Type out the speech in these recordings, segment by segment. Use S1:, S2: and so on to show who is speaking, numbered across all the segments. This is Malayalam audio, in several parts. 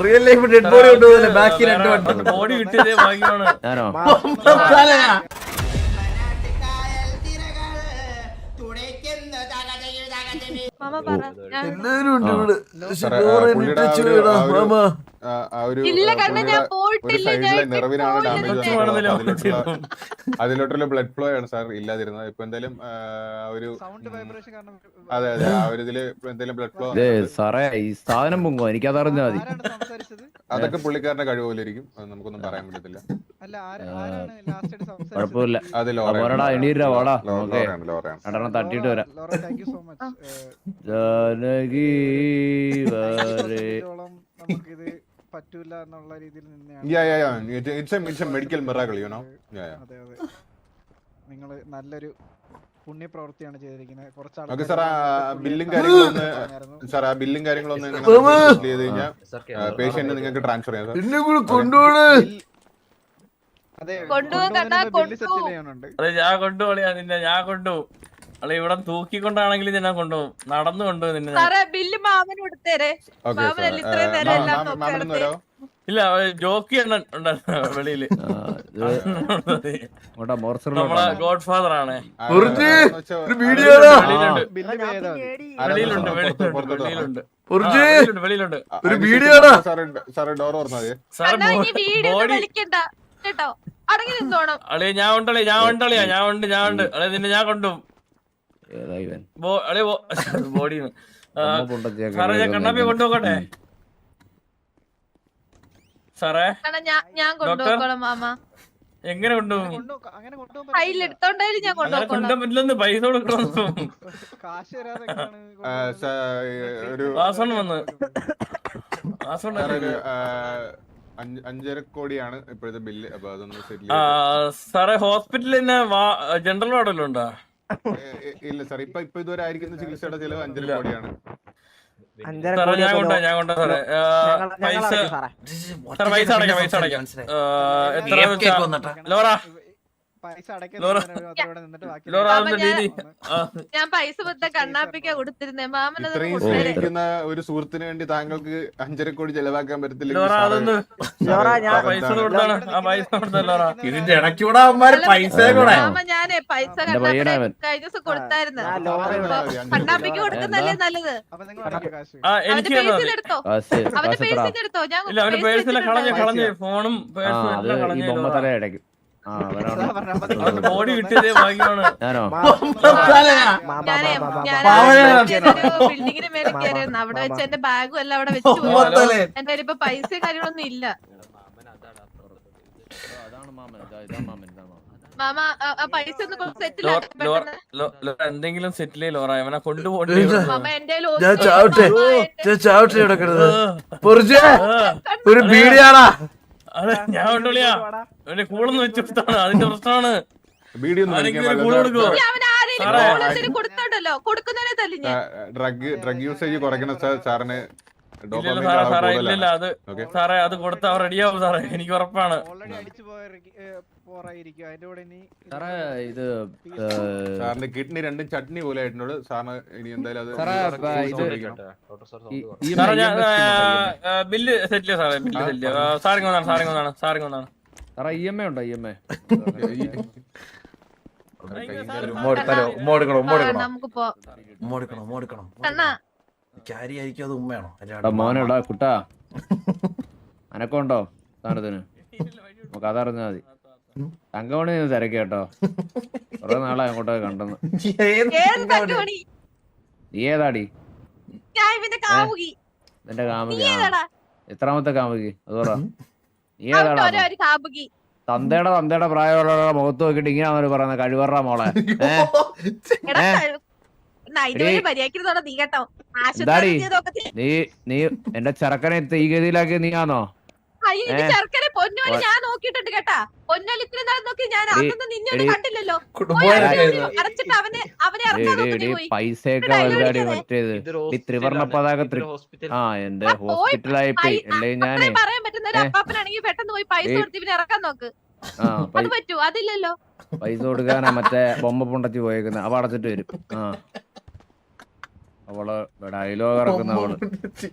S1: റിയൽ ലൈഫ് ഡെഡ് ബോഡി കൊണ്ടുപോകുന്നില്ല ബാക്കി 2 വണ്ടി
S2: ബോഡി കിട്ടിയതേ ഭാഗ്യമാണ്.
S3: ഞാനോ
S4: മാമ പറ ഞാൻ
S1: എല്ലാരും ഉണ്ട് ഇവിടെ
S4: ഇല്ല കാരണം ഞാൻ പോയിട്ടില്ല ഞാൻ
S5: നിറവിനാണ്
S4: പോയില്ല.
S5: അതിലോട്ടുള്ള ബ്ലഡ് ഫ്ലോ ആണ് സാർ ഇല്ലാതിരുന്നത്. ഇപ്പൊ എന്തായാലും ഒരു അതെ അതെ ആ ഒരു ഇതില് എന്തെങ്കിലും ബ്ലഡ് ഫ്ലോ
S3: സാറേ ഈ സാധനം പൊങ്ങോ എനിക്കതറിഞ്ഞാ മതി.
S5: അതൊക്കെ പുള്ളിക്കാരന്റെ കഴിവ് പോലെ ഇരിക്കും. നമുക്കൊന്നും പറയാൻ പറ്റത്തില്ല.
S3: കുഴപ്പമില്ല.
S5: അത്
S3: പോരടാ എണീരാ വാടാ ഓക്കെ
S5: ലോറയാണ്.
S3: രണ്ടെണ്ണം തട്ടിട്ട് വരാം. ജാനകി വരേ
S6: പറ്റൂല എന്നുള്ള രീതിയിൽ
S5: മെഡിക്കൽ മിറാക്കിൾ യു നോ.
S6: നിങ്ങൾ നല്ലൊരു പുണ്യപ്രവൃത്തിയാണ് ചെയ്തിരിക്കുന്നത്. കുറച്ച്
S5: ബില്ലും കാര്യങ്ങളൊന്നും ചെയ്ത് കഴിഞ്ഞാൽ പേഷ്യന്റ് നിങ്ങൾക്ക് ട്രാൻസ്ഫർ ചെയ്യാം.
S2: അതെ ഞാൻ കൊണ്ടുപോളിയാ നിന്നെ, ഞാൻ കൊണ്ടുപോകും. അല്ല ഇവിടെ തൂക്കിക്കൊണ്ടാണെങ്കിലും ഞാൻ കൊണ്ടുപോകും, നടന്നു കൊണ്ടുപോകും നിന്നെ.
S4: ബില്ല് മാമന് കൊടുത്തേരെ. മാമനല്ല ഇത്രയും നേരം എല്ലാം നോക്കി.
S2: ഇല്ല ജോക്കി ഉണ്ടായിരുന്നു വെളിയില്. നമ്മളെ ഗോഡ് ഫാദർ ആണ്. വെളിയിലുണ്ട്. അളിയ ഞാൻ ഉണ്ടളിയാ അളിയ നിന്നെ ഞാൻ കൊണ്ടുപോകും. ബോഡിന്ന് സാറേ ഞാൻ കണ്ണാപ്പിയെ കൊണ്ടുപോകട്ടെ സാറേ?
S4: ഞാൻ കൊണ്ടുപോകണം മാമ.
S2: എങ്ങനെ കൊണ്ടുപോകും?
S4: കയ്യിലെടുത്തോണ്ടായാലും ഞാൻ കൊണ്ടുപോകണം.
S2: പറ്റില്ലെന്ന് പൈസ കൊടുക്കണം. വാസൺ വന്ന്
S5: 5.5 കോടിയാണ് ഇപ്പോഴത്തെ ബില്ല്. അപ്പൊ അതൊന്ന് സെറ്റിൽ
S2: സാറേ ഹോസ്പിറ്റലിൽ തന്നെ ജനറൽ വാർഡിലും ഉണ്ടോ?
S5: ഇല്ല സാർ, ഇപ്പൊ ഇതുവരെ ആയിരിക്കുന്ന ചികിത്സയുടെ ചെലവ് 5.5 കോടിയാണ്.
S2: ഞാൻ കൊണ്ടാ സാറേ. പൈസ അടയ്ക്കാം. എത്ര ലോറ
S4: ഞാൻ പൈസ കണ്ണാപ്പിക്കാ കൊടുത്തിരുന്നേ. മാമനത്
S5: സ്നേഹിക്കുന്ന ഒരു സുഹൃത്തിന് വേണ്ടി താങ്കൾക്ക് 5.5 കോടി ചെലവാക്കാൻ പറ്റത്തില്ല.
S1: ഇതിന്റെ ഇടയ്ക്കൂടെ പൈസ
S4: മാമ ഞാനേ പൈസ കഴിഞ്ഞ ദിവസം കൊടുത്തായിരുന്നു. കണ്ണാപ്പിക്ക് കൊടുക്കുന്നല്ലേ നല്ലത്.
S2: എനിക്ക്
S4: എടുത്തോ അവന്റെ പേഴ്സിൽ എടുത്തോ. ഞാൻ
S2: അവന്റെ പേഴ്സിലെ കളഞ്ഞ് ഫോണും ബോഡി കിട്ടിയതേ ഭാഗ്യമാണ്.
S4: ബിൽഡിങ്ങിന് മേലെ കയറിയിരുന്നു. അവിടെ വെച്ച് എന്റെ ബാഗും എല്ലാം അവിടെ വെച്ചു. എന്റെ ഇപ്പൊ പൈസ കാര്യങ്ങളൊന്നും ഇല്ല. മാമ പൈസ ഒന്ന് സെറ്റിൽ
S2: എന്തെങ്കിലും സെറ്റിൽ ലോറ അവനെ കൊണ്ടുപോകണ്ടേ?
S4: മാമ എന്റെ
S1: ഒരു ബീഡിയാടാ.
S2: അതെ ഞാൻ കൊണ്ടുപോളിയാ അവന്റെ കൂളൊന്നും വെച്ച് കൊടുത്താണ്. അതിന്റെ പ്രശ്നമാണ്.
S4: കൊടുത്തോണ്ടല്ലോ കൊടുക്കുന്നതിനെ തല്ലി ഞാൻ.
S5: ഡ്രഗ് യൂസേജ് കുറയ്ക്കണം സാറിന്.
S2: ഇല്ല അത് സാറേ അത് കൊടുത്താ റെഡിയാവും സാറേ, എനിക്ക് ഉറപ്പാണ്.
S5: സാറിന്റെ കിഡ്നി രണ്ടും ചട്നി പോലെ ആയിട്ടുണ്ട് സാറിന്. ഇനി എന്തായാലും
S2: ബില്ല് സെറ്റില് സാറേ, ബില്ല് സെറ്റില്. സാറിങ്ങൊന്നാണ്.
S3: EMI ഉണ്ടോ? EMI മോനെടാ കുട്ടാ അനക്കമുണ്ടോ സാധനത്തിന്? നമുക്ക് അതറിഞ്ഞാ മതി. തങ്കമണി തിരക്കി കേട്ടോ, കുറെ നാളെ അങ്ങോട്ടൊക്കെ കണ്ടെന്ന്. നീ ഏതാടി? നിന്റെ കാമുകി? എത്രാമത്തെ കാമുകി അത് പറ. നീ ഏതാടാ? തന്തയുടെ പ്രായമുള്ള മുഖത്ത് നോക്കിട്ട് ഇങ്ങനെയാണോ പറയുന്നത്? കഴിവറ മോളെ. എന്താടി നീ എന്റെ ചെറുക്കനെ ഈ ഗതിയിലാക്കി നീയാണോ?
S4: ഞാൻ നോക്കിട്ടുണ്ട് കേട്ടാ. പൊന്നോൽ ഇത്ര നാൾ നോക്കി ഞാൻ നിന്നോട് കണ്ടില്ലല്ലോ.
S3: പൈസയൊക്കെ വലുതാടി മറ്റേത് ഈ ത്രിവർണ്ണ പതാക. എന്റെ ഹോസ്പിറ്റലായി പോയി അല്ലേ ഞാനേ.
S4: പറയാൻ പറ്റുന്ന അപ്പാപ്പനാണെങ്കിൽ പെട്ടെന്ന് പോയി പൈസ കൊടുത്ത് ഇവനെ ഇറക്കാൻ നോക്ക്. അത് പറ്റൂ? അതില്ലല്ലോ.
S3: പൈസ കൊടുക്കാനാ മറ്റേ ബൊമ്മ പൊണ്ടച്ച് പോയേക്കുന്നത്. അവ അടച്ചിട്ട് വരും. അവള് ഡയലോഗ് ഇറക്കുന്ന അവള്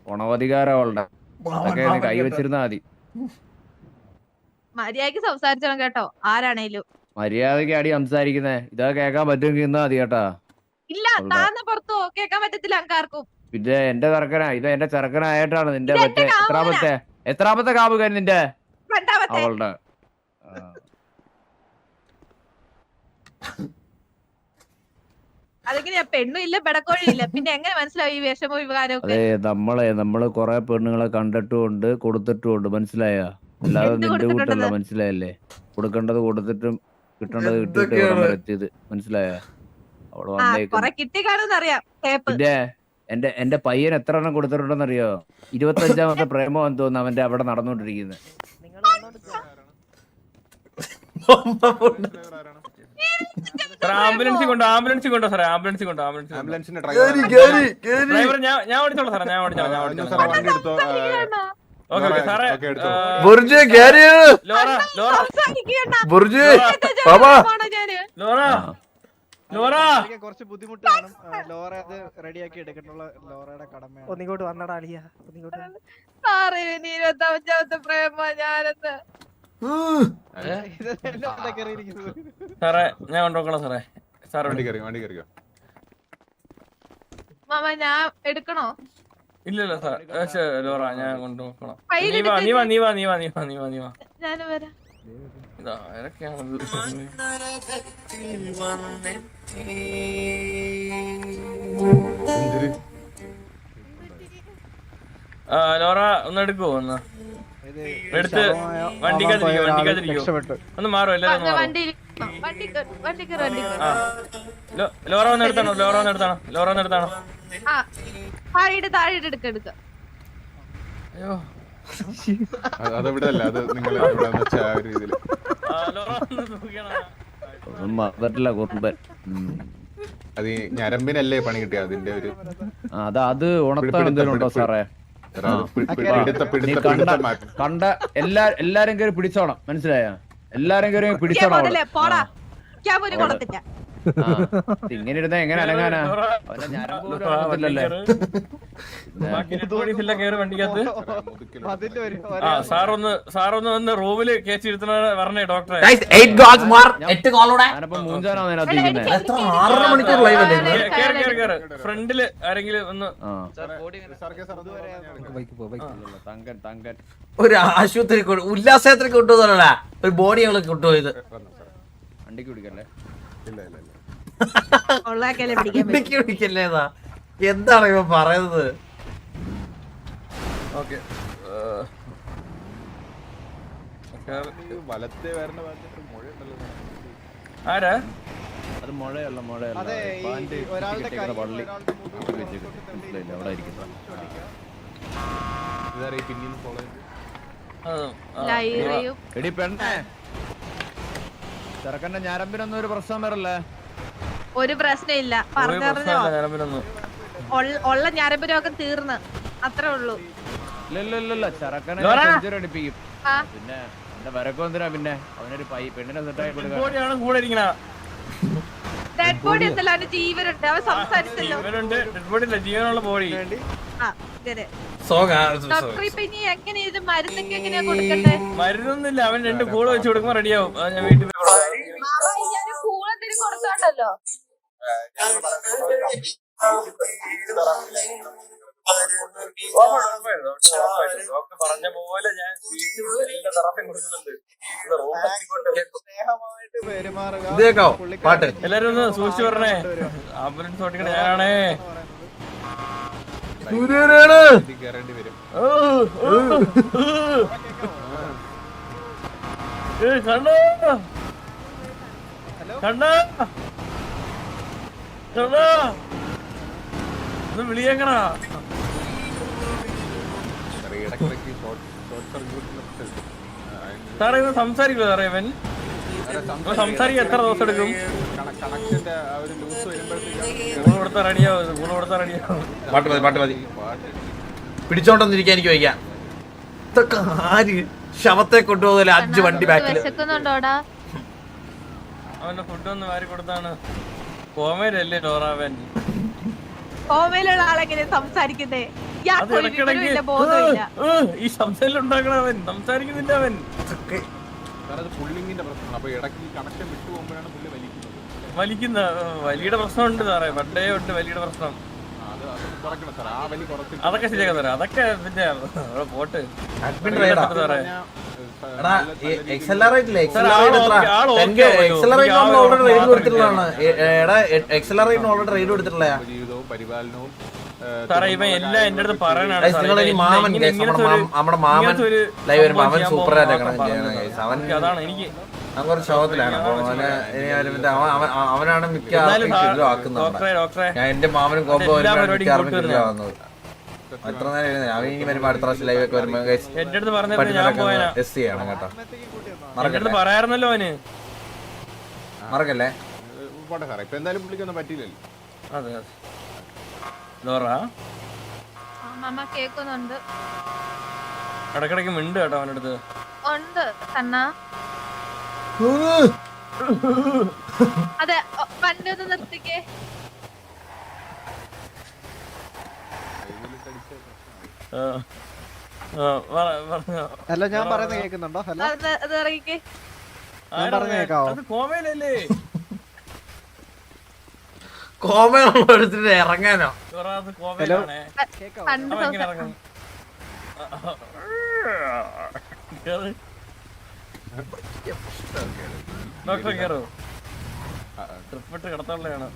S3: ഗുണവധികാരം അവളുടെ അതൊക്കെ കൈവച്ചിരുന്നാ മതി.
S4: മര്യാദക്ക് സംസാരിച്ചോണം കേട്ടോ, ആരാണേലും.
S3: മര്യാദക്ക് അടി സംസാരിക്കുന്നേ ഇതൊക്കെ കേൾക്കാൻ പറ്റുമെങ്കിൽ ഇന്നാ മതി കേട്ടാ.
S4: ഇല്ല, താന്ന് പുറത്തോ കേൾക്കാൻ പറ്റത്തില്ല അങ്കാർക്കും.
S3: പിന്നെ എന്റെ ചെറുക്കനാ, ഇത് എന്റെ ചെറുക്കനായിട്ടാണ് നിന്റെ മറ്റേ എത്രാമത്തെ കാമുകൻ നിന്റെ? അവളുടെ
S4: അതെങ്ങനെയാ? പെണ്ണും ഇല്ല പെടക്കോഴും ഇല്ല, പിന്നെ എങ്ങനെ മനസ്സിലാവും ഈ വിഷമോ വികാരവും?
S3: അതെ, നമ്മള് കൊറേ പെണ്ണുങ്ങളെ കണ്ടിട്ടുമുണ്ട് കൊടുത്തിട്ടുമുണ്ട്, മനസ്സിലായ? അല്ലാതെ നിന്റെ കൂട്ടല്ല, മനസ്സിലായല്ലേ? കൊടുക്കേണ്ടത് കൊടുത്തിട്ടും കിട്ടേണ്ടത് കിട്ടിയിട്ട് എത്തിയത്, മനസ്സിലായ? അവള് വന്നേക്കും. പിന്നെ എന്റെ പയ്യൻ എത്ര എണ്ണം കൊടുത്തിട്ടുണ്ടെന്ന് അറിയോ? 25ാമത്തെ പ്രേമം തോന്നുന്നു അവന്റെ അവിടെ നടന്നുകൊണ്ടിരിക്കുന്നത്.
S2: ആംബുലൻസ് കൊണ്ടോ സാറേ?
S5: ആംബുലൻസിന്റെ
S2: ഡ്രൈവർ ഞാൻ ഓടിച്ചോളാം സാറേ, ഞാൻ ഓടിച്ചോളാം.
S5: വണ്ടി എടുത്തോ.
S2: ഓക്കെ സാറേ.
S1: ബുർജ്
S2: ലോറ
S6: കുറച്ച് ബുദ്ധിമുട്ട് കാണും. ലോറ അത് റെഡിയാക്കി എടുക്കാനുള്ള ലോറയുടെ കടമയാണ്.
S7: ഒന്നിങ്ങോട്ട് വന്നടാ അളിയ, ഒന്നിങ്ങോട്ട്.
S4: സാറേ, 25ാമത്തെ പ്രേമ ഞാനെന്ന്.
S2: സാറേ ഞാൻ കൊണ്ടുപോക്കണം സാറേ. സാർ
S5: വണ്ടി കയറിയോ?
S4: മാമ ഞാൻ എടുക്കണോ?
S2: ഇല്ലല്ല സാർ, ലോറ ഞാൻ കൊണ്ടുപോക്കണം. നീ വാ.
S4: ഞാൻ വരാം.
S2: ഇതാ ഇതൊക്കെയാണത്. ലോറ ഒന്ന് എടുക്കുവോ? ഒന്ന് എടുത്ത് വണ്ടിക്കകത്തിരിക്കോ? ഒന്ന് മാറോ? എല്ലാരും ലോറ ഒന്ന് എടുത്താണോ? അയ്യോ
S5: അതവിടെ അല്ല, അത് നിങ്ങൾ രീതിയിൽ അത് ഈ ഞരമ്പിനല്ലേ പണി കിട്ടിയ അതിന്റെ ഒരു
S3: അത് ഉണർത്താൻ സാറേ. കണ്ട എല്ലാരും കയറി പിടിച്ചോണം, മനസ്സിലായ? എല്ലാരും കയറി പിടിച്ചോണം. ഇങ്ങനെ ഇരുന്ന എങ്ങനെ അനങ്ങാനാ?
S2: സാറൊന്ന് വന്ന് റൂമില് കേസിരുത്തണ പറഞ്ഞേ ഡോക്ടറെ.
S3: മൂഞ്ചാനോ
S2: ഫ്രണ്ടില് ആരെങ്കിലും ഒന്ന്
S1: ഒരു ആശുപത്രി ഉല്ലാസയാത്ര കൊണ്ടുപോകാനാ ഒരു ബോഡി ഞങ്ങൾ കൊണ്ടുപോയത്.
S3: വണ്ടിക്ക് പിടിക്കല്ലേ?
S1: പിടിക്കല്ലേതാ? എന്താണ് ഇവ പറയുന്നത്?
S2: ആരാ?
S3: അത് മുഴയല്ല, പള്ളി അവിടെ ഇരിക്കുന്ന എടി പെണ്ണേ, ചെറുക്കന്റെ ഞരമ്പിനൊന്നും ഒരു പ്രശ്നം വരല്ലേ?
S4: ഒരു പ്രശ്നമില്ല, പറഞ്ഞോ. ഉള്ള ഞരമ്പ് രോഗം തീർന്ന്, അത്രേ ഉള്ളൂ.
S3: ഇല്ല ചെറുക്കനെ സെഞ്ചുറി അടിപ്പിക്കും. പിന്നെ എന്റെ വരക്കും എന്തിനാ? പിന്നെ അവനൊരു പെണ്ണിനെ സെറ്റായി കൊടുക്കുക.
S4: ഡെഡ് ബോഡി എന്തല്ല, അവന് ജീവനുണ്ട്. അവൻ സംസാരിച്ചല്ലോ.
S2: ജീവനുള്ള ബോഡി.
S4: എങ്ങനെ ഇത് മരുന്നൊക്കെ എങ്ങനെയാ കൊടുക്കണ്ടേ?
S2: മരുന്നൊന്നുമില്ല, അവൻ 2 കൂടെ വെച്ച് കൊടുക്കുമ്പോ റെഡിയാവും. ഞാൻ വീട്ടിൽ
S4: കൂളെന്തിനും കൊടുത്തോണ്ടല്ലോ.
S2: പറഞ്ഞ പോലെ ഞാൻ എല്ലാരും ഒന്ന് സൂക്ഷിച്ചു പറഞ്ഞേ. ആംബുലൻസ് ഓടിക്കണേ ഞാനാണേ. ഒന്ന് വിളിയേക്കണാ. സാറേ ഇവൻ സംസാരിക്കുമോ? സാറേ ഇവൻ സംസാരിക്കാൻ എത്ര ദിവസം എടുക്കും?
S1: പാട്ട് മതി. പിടിച്ചോണ്ടൊന്നിരിക്കാൻ എനിക്ക് വയ്ക്കാം. ഇതൊക്കെ ആര് ശവത്തെ കൊണ്ടുപോകല? 5 വണ്ടി ബാക്കിൽ.
S2: അവന്റെ ഫുഡ് ഒന്ന് വാരി കൊടുത്താണ്. കോമയിലല്ലേ ലോറാവൻ?
S4: കോമയിലുള്ള ആളെങ്ങനെ സംസാരിക്കുന്നേ?
S2: അത് ഇടയ്ക്കിടയ്ക്ക്
S4: ബോധമില്ല.
S2: ഈ ശബ്ദം ഉണ്ടാക്കണ അവൻ സംസാരിക്കുന്നില്ല അവൻ.
S5: സാർ അത് പുള്ളിങ്ങിന്റെ പ്രശ്നമാണ്. അപ്പൊ ഇടയ്ക്ക് ഈ കണക്ഷൻ വിട്ടു പോകുമ്പോഴാണ് പുള്ളി
S2: വലിക്കുന്ന വലിയുടെ പ്രശ്നമുണ്ട് സാറേ, പണ്ടേ ഉണ്ട് വലിയുടെ പ്രശ്നം.
S5: കുറയ്ക്കണം സാർ, ആ വലി കുറച്ച്.
S2: അതൊക്കെ ശരിയാക്കാം സാറേ, അതൊക്കെ പിന്നെ പോട്ട്
S5: ജീവിതവും പരിപാലനവും
S2: സാറേ. ഇവൻ എല്ലാം എന്റെ അടുത്ത് പറയാനാണ് അതാണ് എനിക്ക്
S1: ശോകത്തിലാണ്. അവനാണ് മിക്ക ആക്കുന്നത്. ഞാൻ എന്റെ മാമനും കോമ്പോ എത്ര നേരം അവൻ ഇനി വരുമ്പോ അടുത്ത പ്രാവശ്യം ലൈവ് ഒക്കെ വരുമ്പോ
S2: എന്റെ അടുത്ത് പറഞ്ഞ
S1: എസ് ചെയ്യണം കേട്ടോ.
S2: പറയാറുന്നല്ലോ അവന്.
S1: മറക്കല്ലേ.
S5: പോട്ടെ സാറേ, ഇപ്പൊ എന്തായാലും പുള്ളിക്കൊന്നും പറ്റിയില്ലല്ലോ.
S2: അതെ ലോറ
S4: മാമ കേക്കുന്നുണ്ട്.
S2: ഇടക്കിടക്ക് മിണ്ട് കേട്ടോ അവൻ്റെ അടുത്ത്.
S4: ഉണ്ട് കണ്ണാ. അതെ വണ്ടി ഒന്ന് നിർത്തിക്കേ.
S6: ഹലോ, ഞാൻ പറയുന്നത് കേൾക്കുന്നുണ്ടോ? ഹലോ,
S4: അത് ഇറങ്ങിക്കേ.
S6: ഞാൻ പറയുന്നത് കേൾക്കാവോ?
S2: അത് കോമയിലല്ലേ?
S1: കോമയുള്ള എടുത്തിട്ട് ഇറങ്ങാനോ?
S2: അത് കോമയിലാണേ.
S4: പണ്ട്
S2: ഇറങ്ങും. ഡോക്ടറെ കയറോ? ട്രിപ്പിട്ട് കിടത്താനുള്ളതാണ്.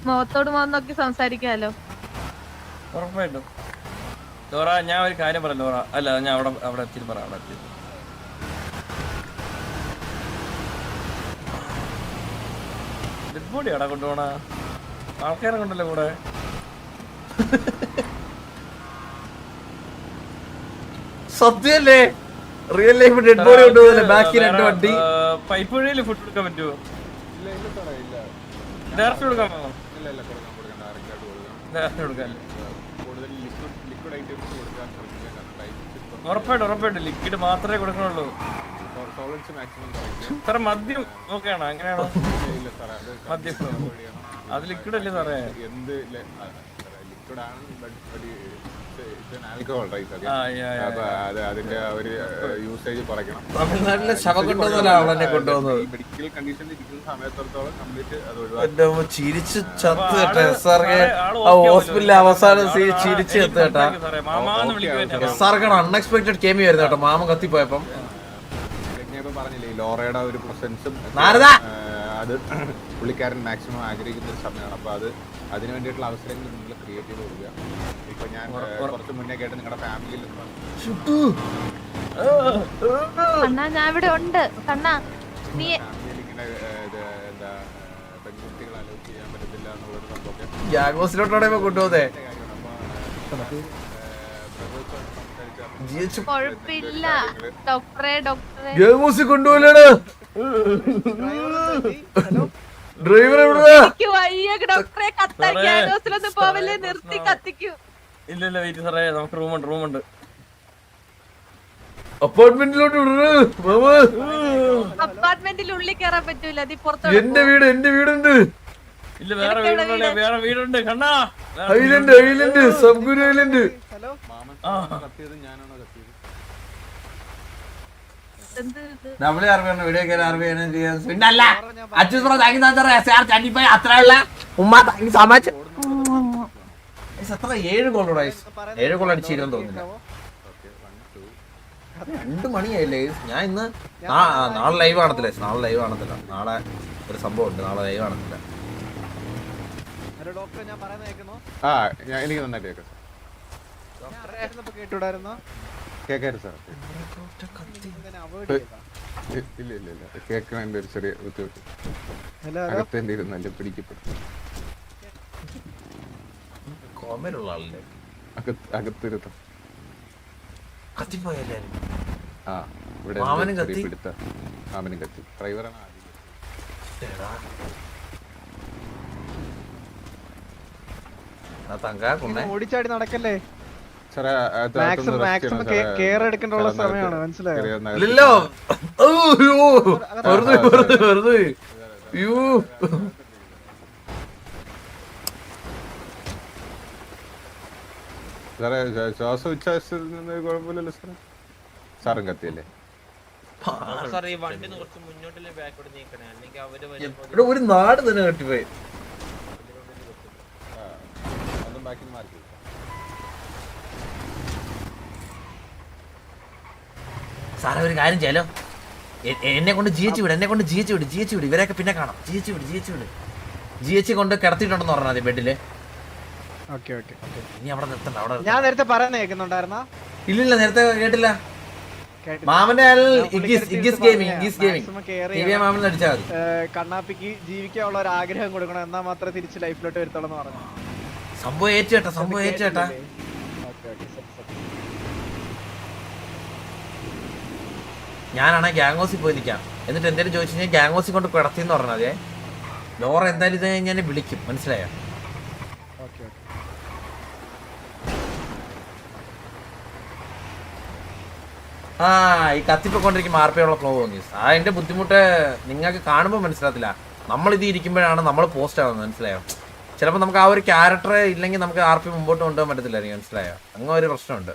S4: മുഖത്തോട് മുഖം നോക്കി സംസാരിക്കാലോ.
S2: ഉറപ്പായിട്ടും ലോറ, ഞാൻ ഒരു കാര്യം പറയാം ലോറ. അല്ല, ഞാൻ അവിടെ എത്തി പറയാം. അവിടെ എത്തി ഡെഡ് ബോഡി ആടാ കൊണ്ടുപോണ ആൾക്കാരെ കൊണ്ടല്ലേ കൂടെ.
S1: സത്യല്ലേ? റിയൽ ലൈഫ് ഡെഡ് ബോഡി കൊണ്ടുപോകുന്നില്ല. ബാക്കി രണ്ട് വണ്ടി
S2: പൈപ്പ് വഴിയിൽ ഫുഡ് എടുക്കാൻ പറ്റുമോ? ഡയറക്റ്റ് കൊടുക്കാൻ ഉറപ്പായിട്ടും ലിക്വിഡ് മാത്രമേ കൊടുക്കണുള്ളൂ സാറേ. മദ്യം ഓക്കെയാണോ? അങ്ങനെയാണോ? മദ്യം അത് ലിക്വിഡ് അല്ലേ സാറേ?
S5: എന്ത് ലിക്വിഡ് ആണ്, ആൽക്കഹോൾ റൈറ്റ്. അപ്പൊ അതിന്റെ ഒരു യൂസേജ് കുറയ്ക്കണം.
S1: തമിഴ്നാട്ടിലെ ശവം കൊണ്ടുവന്നല്ലേ കൊണ്ടുവന്നത്.
S5: മെഡിക്കൽ കണ്ടീഷനിൽ ഇരിക്കുന്ന സമയത്തോളം കംപ്ലീറ്റ് അത് ഒഴിവാക്കി.
S1: ചിരിച്ച് ചത്ത് കേട്ടെ സാർക്ക്. ആ ഹോസ്പിറ്റലിലെ അവസാനം ചിരിച്ച് ചത്ത് കേട്ടാ. സാർക്കാണ് അൺഎക്സ്പെക്ടഡ് കേമി വരുന്നത് കേട്ടോ. മാമ കത്തിപ്പോയപ്പം
S5: പറഞ്ഞില്ലേ, ലോറയുടെ ഒരു പ്രസൻസും അത് പുള്ളിക്കാരൻ മാക്സിമം ആഗ്രഹിക്കുന്ന ഒരു സമയമാണ്. അപ്പൊ അതിന് വേണ്ടിയിട്ടുള്ള അവസരങ്ങൾ നിങ്ങൾ ക്രിയേറ്റ് ചെയ്ത് കൊടുക്കുക. ഇപ്പൊ ഞാൻ കുറച്ച് മുന്നേ കേട്ട് നിങ്ങളുടെ ഫാമിലിയിൽ
S4: കണ്ണാ, ഞാൻ ഇവിടെ ഉണ്ട്. കണ്ണാ, നീ
S5: ഫാമിലിയിൽ ഇങ്ങനെ എന്താ പെൺകുട്ടികൾ അലോ ചെയ്യാൻ പറ്റത്തില്ല എന്നുള്ളൊരു സംഭവം
S1: ഗ്യാങ്സിലോട്ടാണ് കൊണ്ടുപോകുന്നേ.
S4: കൊഴപ്പില്ല ഡോക്ടറെ.
S1: കൊണ്ടുപോലാണ് ഡ്രൈവർ
S4: ഡോക്ടറെ കത്താക്കിയൊന്നും പോവല്ലേ, നിർത്തി കത്തിക്കൂ.
S2: ഇല്ല വെയിറ്റ് സാറേ, നമുക്ക് റൂമുണ്ട്.
S1: അപ്പാർട്ട്മെന്റിലോട്ട്
S4: അപ്പാർട്ട്മെന്റിൽ ഉള്ളിൽ കയറാൻ പറ്റൂല.
S1: എന്റെ വീടുണ്ട്.
S2: ഇല്ല, വേറെ വീടുണ്ട് കണ്ണാ.
S1: ഐലൻഡ് സബ്ഗുരു ഐലൻഡ്.
S6: ഹലോ,
S5: കത്തിയത് ഞാനാണോ കത്തിയത്?
S1: ഏഴ് ഗോൾ അടിച്ചിരുന്നു തോന്നുന്നില്ല. 2 മണിയായില്ലേ? ഞാൻ ഇന്ന് നാളെ ലൈവ് കാണത്തില്ല. നാളെ ഒരു സംഭവം ഉണ്ട്. നാളെ ലൈവ് കാണത്തില്ല.
S6: ഹലോ ഡോക്ടറെ, ഞാൻ പറയുന്നത് കേൾക്കുന്നോ?
S5: എനിക്ക് നന്നായിട്ട് കേൾക്കാം.
S6: കേട്ടുടായിരുന്നോ?
S5: കേൾക്കാറ് സാർ.
S6: അവോയ്ഡ് ചെയ്താ?
S5: ഇല്ല കേൾക്കണ ഒരു ചെറിയ ബുദ്ധിമുട്ട്.
S6: ഹലോ,
S5: അകത്തേണ്ടി ഇരുന്നല്ലേ പിടിക്കപ്പെട്ടു.
S1: കോമയിലുള്ള ആളല്ലേ
S5: അകത്തിരുത്തം
S1: കത്തിപ്പോയല്ലേ?
S5: ഇവിടെ
S1: മാമനും കത്തി.
S5: മാമനും കത്തി. ഡ്രൈവറാണ് ആദ്യം.
S6: ഓടിച്ചാടി നടക്കല്ലേ
S5: സാറേ,
S6: മാക്സിമം കെയർ എടുക്കേണ്ട സമയമാണ്, മനസ്സിലായോ?
S1: ഇല്ലല്ലോ. വെറുതെ
S5: സാറേ ശ്വാസം ഉച്ഛ്വാസത്തിൽ നിന്ന് കുഴപ്പമില്ലല്ലോ സാറേ. സാറും കത്തിയല്ലേ?
S1: ഇവിടെ ഒരു നാട് തന്നെ കെട്ടിപ്പോയി.
S5: അതും ബാക്കി മാറ്റി.
S1: സാറേ ഒരു കാര്യം ചെയ്യാലോ, എന്നെ കൊണ്ട് GH വിട്, എന്നെ കൊണ്ട് GH വിട്, ഇവരെയൊക്കെ പിന്നെ കാണാം. GH വിട്. GH കൊണ്ട് കിടത്തിയിട്ടുണ്ടെന്ന് പറഞ്ഞാൽ മതി ബെഡില്. ഇനി അവിടെ നിർത്തണ്ട, അവിടെ
S6: ഞാൻ നേരത്തെ പറയുന്ന കേൾക്കുന്നുണ്ടായിരുന്നാ?
S1: ഇല്ലില്ല, നേരത്തെ കേട്ടില്ല. മാമന്റെ മാമൻ അടിച്ചാൽ മതി.
S6: കണ്ണാപ്പിക്ക് ജീവിക്കാനുള്ള ഒരു ആഗ്രഹം കൊടുക്കണം, എന്നാ മാത്രമേ തിരിച്ച് ലൈഫിലോട്ട് വരുത്തോളെന്ന് പറഞ്ഞു.
S1: സംഭവം ഏറ്റുചേട്ടാ. ഞാനാണെ ഗ്യാങ് ഹൗസിൽ പോയി നിൽക്കാം. എന്നിട്ട് എന്തെങ്കിലും ചോദിച്ചു കഴിഞ്ഞാൽ ഗ്യാങ് ഹൗസിൽ കൊണ്ട് കിടത്തിന്ന് പറഞ്ഞാൽ മതിയെ. ലോറ എന്തായാലും ഇത് ഞാൻ വിളിക്കും, മനസ്സിലായോ? ഈ കത്തിപ്പൊക്കൊണ്ടിരിക്കും RP ഫ്ലോ തോന്നി. അതിന്റെ ബുദ്ധിമുട്ട് നിങ്ങൾക്ക് കാണുമ്പോൾ മനസ്സിലാത്തില്ല. നമ്മളിത് ഇരിക്കുമ്പോഴാണ് നമ്മൾ പോസ്റ്റ് ആവുന്നത്, മനസ്സിലായോ? ചിലപ്പോൾ നമുക്ക് ആ ഒരു ക്യാരക്ടർ ഇല്ലെങ്കിൽ നമുക്ക് RP മുമ്പോട്ട് കൊണ്ടുപോകാൻ പറ്റത്തില്ലായിരിക്കും, മനസ്സിലായോ? അങ്ങനെ ഒരു പ്രശ്നമുണ്ട്.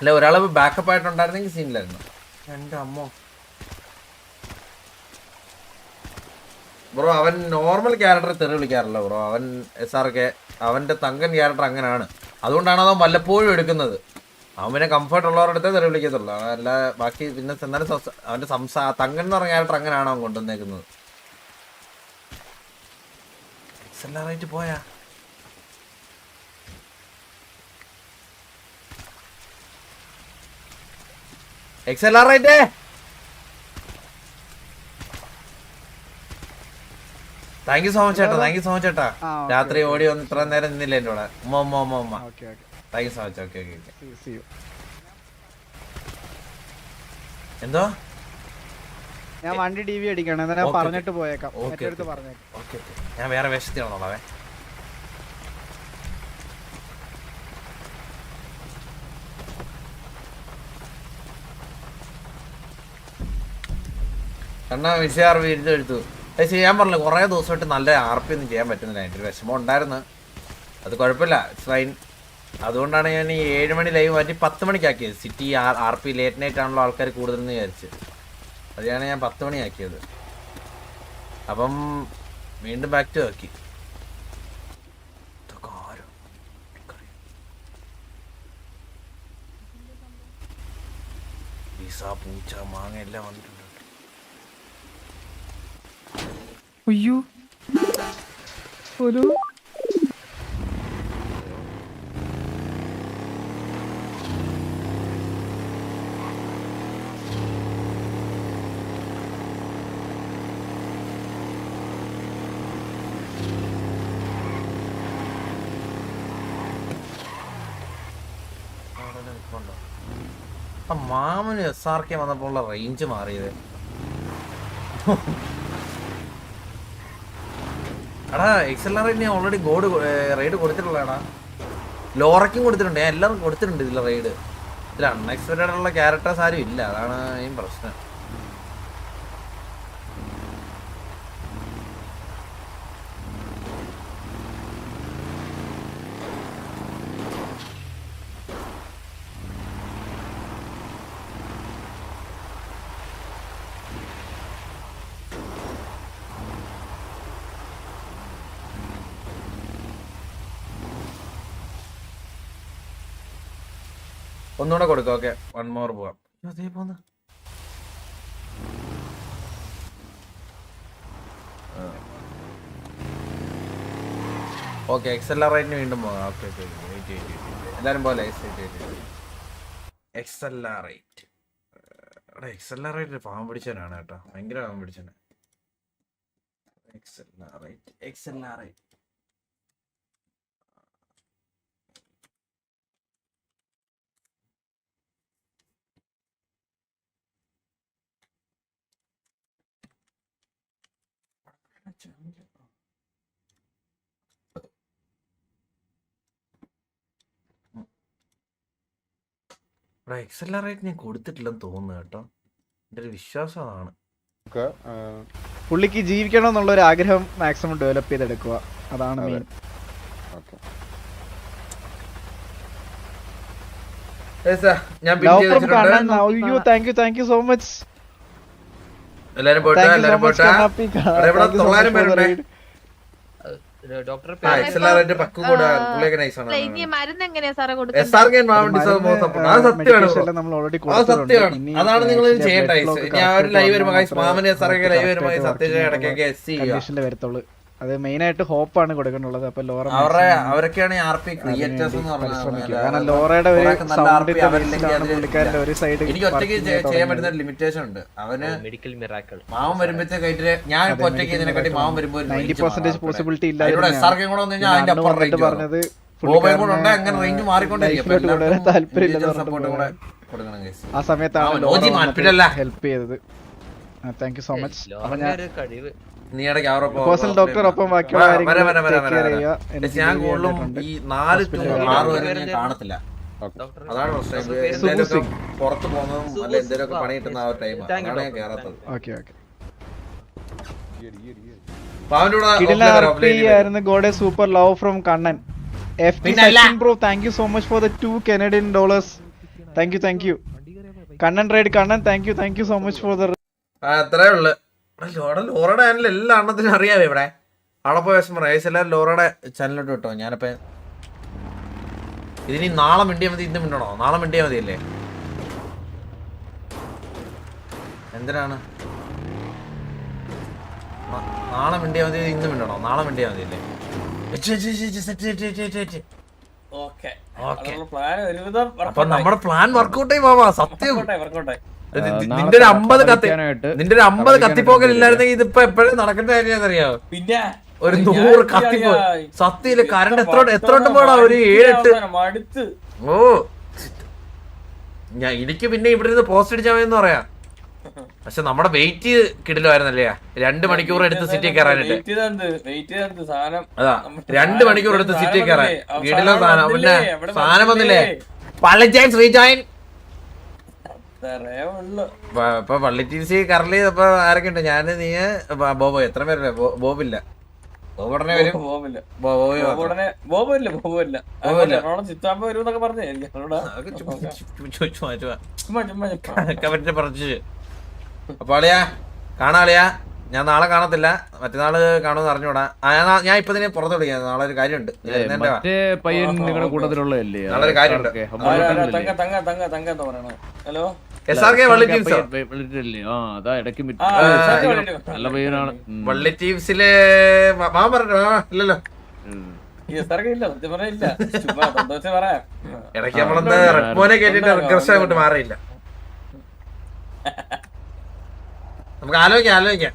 S1: അല്ല, ഒരാൾ ബാക്കപ്പ് ആയിട്ടുണ്ടായിരുന്നെങ്കിൽ സീനിലായിരുന്നു. എൻ്റെ അമ്മോ ബ്രോ, അവൻ നോർമൽ ക്യാരക്ടർ തെറി വിളിക്കാറില്ല ബ്രോ. അവൻ SRK അവൻ്റെ തങ്കൻ ക്യാരക്ടർ അങ്ങനെയാണ്. അതുകൊണ്ടാണ് അവൻ വല്ലപ്പോഴും എടുക്കുന്നത്. അവൻ പിന്നെ കംഫർട്ട് ഉള്ളവരുടെ അടുത്തേ തെറി വിളിക്കത്തുള്ളൂ. അല്ല ബാക്കി പിന്നെ എന്നാലും അവൻ്റെ തങ്കൻ എന്ന് പറഞ്ഞ ക്യാരക്ടർ അങ്ങനെയാണ് അവൻ കൊണ്ടുവന്നേക്കുന്നത്. എക്സലറേറ്റ് പോയാ എക്സലറേറ്റ്. താങ്ക് യു സോ മച്ച് ചേട്ടാ. രാത്രി ഓടി വന്ന് ഇത്ര നേരം നിന്നില്ല എൻ്റെ കൂടെ. ഉമ്മ thank you so much. Okay. എന്തോ
S6: ഞാൻ വണ്ടി DV അടിക്കണം, എന്നാ പറഞ്ഞിട്ട് പോയേക്കാം.
S1: ഓക്കെ. ഞാൻ വേറെ വേഷത്തിലാണോളാവേ. എന്നാ വിഷയാർ വീഴ്ത്തെടുത്തു. അത് ചെയ്യാൻ പറഞ്ഞില്ല, കുറേ ദിവസമായിട്ട് നല്ല RP ഒന്നും ചെയ്യാൻ പറ്റുന്നില്ല. എൻ്റെ ഒരു വിഷമം ഉണ്ടായിരുന്നു. അത് കുഴപ്പമില്ല, ഇറ്റ്സ് ഫൈൻ. അതുകൊണ്ടാണ് ഞാൻ ഈ 7 മണി ലൈവ് മാറ്റി 10 മണിക്കാക്കിയത്. സിറ്റി RP ലേറ്റ് നൈറ്റ് ആണല്ലോ ആൾക്കാർ കൂടുതലെന്ന് വിചാരിച്ച്. അതാണ് ഞാൻ 10 മണിയാക്കിയത്. അപ്പം വീണ്ടും ബാക്ക് ടു ആക്കി. പിസ, പൂച്ച, മാങ്ങ എല്ലാം വന്നിട്ടുണ്ട്.
S7: അയ്യോ ഹലോ,
S1: ആ മാമന് SRK വന്നപ്പോൾ ഉള്ള റേഞ്ച് മാറിയത്. എടാ എക്സലറേറ്റ് ഞാൻ ഓൾറെഡി റൈഡ് കൊടുത്തിട്ടുള്ളതാടാ. ലോറയ്ക്കും കൊടുത്തിട്ടുണ്ട്, ഞാൻ എല്ലാവർക്കും കൊടുത്തിട്ടുണ്ട് ഇതിൽ റൈഡ്. ഇതിൽ അൺഎക്സ്പെക്റ്റഡ് ഉള്ള ക്യാരക്ടേഴ്സ് ആരും ഇല്ല, അതാണ് ഈ പ്രശ്നം. ഒന്നുകൂടെ കൊടുക്കാം. ഓക്കെ, 1 more പോവാം. അതേ പോന്ന് ഓക്കെ. എക്സലറേറ്റിന് വീണ്ടും പോകാം. ഓക്കെ. എല്ലാരും പോലെ എക്സലറേറ്റ്. എടാ എക്സലറേറ്റ് പാവം പിടിച്ചവനാണ് കേട്ടോ, ഭയങ്കര പാവം പിടിച്ചവന്. എക്സലറേറ്റ് എക്സലറേറ്റ് ഞാൻ കൊടുത്തിട്ടില്ലെന്ന് തോന്നുന്നു കേട്ടോ, എൻ്റെ ഒരു വിശ്വാസമാണ്.
S6: പുള്ളിക്ക് ജീവിക്കണം എന്നുള്ള ഒരു ആഗ്രഹം മാക്സിമം ഡെവലപ്പ് ചെയ്തെടുക്കുക, അതാണ് മെയിൻ.
S1: ഞാൻ പിൻ
S6: ലവ്
S1: ചെയ്ത്
S6: ഫ്രം
S1: വെച്ചിട്ടുണ്ട്.
S6: കണ്ണൻ. അയ്യോ താങ്ക് യു സോ മച്ച്.
S1: എല്ലാരും പോട്ടെ, എല്ലാരും പോട്ടെ. ഇവിടെ 900 പേരുണ്ട്. XLR പക്കു കൂടെ പുള്ളിയൊക്കെ നൈസാണ്.
S4: ഇനി മരുന്ന് എങ്ങനെയാ സാറേ
S1: SRK മാവൻ ഡിസേർവ് മോർ സപ്പോർട്ട്. അത് സത്യമാണ്
S6: നമ്മൾ ഓൾറെഡി
S1: അത് സത്യമാണ്. അതാണ് നിങ്ങൾ ചെയ്യേണ്ട. ഇനി ആ ഒരു ലൈവ് വരുമ്പോ മാമന് SRK ലൈവ് വരുമ്പോ സത്യം ഇടയ്ക്കൊക്കെ SC ചെയ്യുക.
S6: കണ്ടീഷനിൽ വരത്തുള്ളൂ. അത് മെയിൻ ആയിട്ട് ഹോപ്പാണ് കൊടുക്കേണ്ടുള്ളത്. അപ്പൊ ലോറ
S1: അവരൊക്കെയാണ് RP ക്രിയേറ്റേഴ്സ് എന്ന് പറഞ്ഞത്.
S6: കാരണം ലോറയുടെ ഒരു സൗണ്ടിന്റെ പുള്ളിക്കാരന്റെ ഒരു സൈഡ്
S1: എനിക്ക് ഒറ്റയ്ക്ക് ചെയ്യാൻ പറ്റുന്ന ഒരു ലിമിറ്റേഷൻ ഉണ്ട്. അവന്
S8: മെഡിക്കൽ മിറാക്കിൾ
S1: മാമൻ വരുമ്പോഴത്തേക്ക് ഞാൻ ഒറ്റയ്ക്ക് ഇതിനെക്കാട്ടി മാമൻ വരുമ്പോ
S6: 90% പോസിബിലിറ്റി ഇല്ല.
S1: SRK കൂടെ വന്നു കഴിഞ്ഞാൽ അതിന്റെ അപ്പുറം റേഞ്ച്
S6: പറഞ്ഞത്
S1: ബോബയും കൂടെ ഉണ്ട്. അങ്ങനെ റേഞ്ച് മാറിക്കൊണ്ടിരിക്കും.
S6: താല്പര്യമില്ല
S1: സപ്പോർട്ട് കൂടെ കൊടുക്കണം guys.
S6: ആ സമയത്താണ്
S1: ലോജി മാറ്റില്ല.
S6: ഹെൽപ്പ് ചെയ്തത്. Thank you so much. അപ്പൊ ഞാൻ
S8: കഴിവ്
S1: നീ ഇടയ്ക്ക്
S6: പേഴ്സണൽ ഡോക്ടർ ഒപ്പം ബാക്കിയുള്ള
S1: ഞാൻ കൂടുതലും ഈ 4 to 6 വരെ ഞാൻ കാണത്തില്ല. അതാണ് പ്രശ്നം. എന്തെങ്കിലും പുറത്ത് പോകുന്നതും അല്ല എന്തെങ്കിലും പണി കിട്ടുന്ന ആ ഒരു ടൈം അതാണ് ഞാൻ കേറാത്തത്.
S6: Okay okay.
S1: പാവന്റെ
S6: ഗോഡെ super love from Kannan. Bro thank you so much for the $2 thank you Kannan ride Kannan thank you so much for the
S1: അത്രേ ഉള്ളു. ലോറയുടെ ചാനൽ എല്ലാ എണ്ണത്തിനും അറിയാവേ ഇവിടെ. അവിടെ പോയ എല്ലാവരും ലോറയുടെ ചാനലിലോട്ട് കിട്ടോ. ഞാനിപ്പോ ഇതിനി നാളെ മിണ്ടിയാൽ മതി, ഇന്ന് മിണ്ടണോ? നാളെ മിണ്ടിയാൽ മതിയല്ലേ? എന്തിനാണ് നാളെ മിണ്ടിയാൽ മതി, ഇന്ന് മിണ്ടണോ? നാളെ മിണ്ടിയാൽ മതിയല്ലേ? അപ്പൊ നമ്മുടെ പ്ലാൻ വർക്കൗട്ട് ആയി മാമാ. സത്യം നിന്റെ ഒരു 50 കത്തിപ്പോക്കലില്ലായിരുന്നെങ്കിൽ ഇതിപ്പോ എപ്പോഴും നടക്കേണ്ട കാര്യം അറിയാവോ?
S2: പിന്നെ
S1: ഒരു 100 കത്തിപ്പോ സത്യയില് കറണ്ട് എത്ര വട്ടം പോടാ? ഒരു 7-8. ഓ എനിക്ക് പിന്നെ ഇവിടെ ഇരുന്ന് പോസ്റ്റ് അടിച്ചാൽ മതി എന്ന് പറയാം. പക്ഷെ നമ്മുടെ വെയിറ്റ് കിടിലായിരുന്നല്ലേ? 2 മണിക്കൂർ എടുത്ത് സിറ്റി കയറാനായിട്ട്. അതാ 2 മണിക്കൂർ എടുത്ത് സിറ്റി കയറാൻ കിടില സാധനം. പിന്നെ സാധനം വന്നില്ലേ? റീജോയിൻ ഇപ്പൊ പള്ളി ടി കറലി. ഇപ്പൊ ആരൊക്കെ ഉണ്ട്? ഞാന്, നീ, ബോബോ. എത്ര പേരല്ലേ? ബോബില്ല. ബോബുടനെ വരും. അപ്പൊ അളിയാ കാണാളിയാ. ഞാൻ നാളെ കാണത്തില്ല, മറ്റന്നാള് കാണുമെന്ന് അറിഞ്ഞൂടാ. ഞാൻ ഇപ്പൊ തന്നെ പുറത്ത് വിളിക്കാം. നാളെ ഒരു കാര്യമുണ്ട്.
S3: പയ്യൻ നിങ്ങളുടെ കൂട്ടത്തിലുള്ളതല്ലേ?
S1: നാളെ ഒരു കാര്യമുണ്ട്.
S2: ഹലോ
S1: SRK വള്ളി ടീംസ്.
S3: നല്ല പയ്യനാണ്.
S1: വള്ളി ടീംസിലെ മാമൻ പറഞ്ഞു ഇല്ലല്ലോ. ഇടയ്ക്ക് നമ്മളെന്താ റെഡ് മോനെ കേട്ടിട്ട് റിഗ്രഷൻ അങ്ങോട്ട് മാറിയില്ല. നമുക്ക് ആലോചിക്കാം.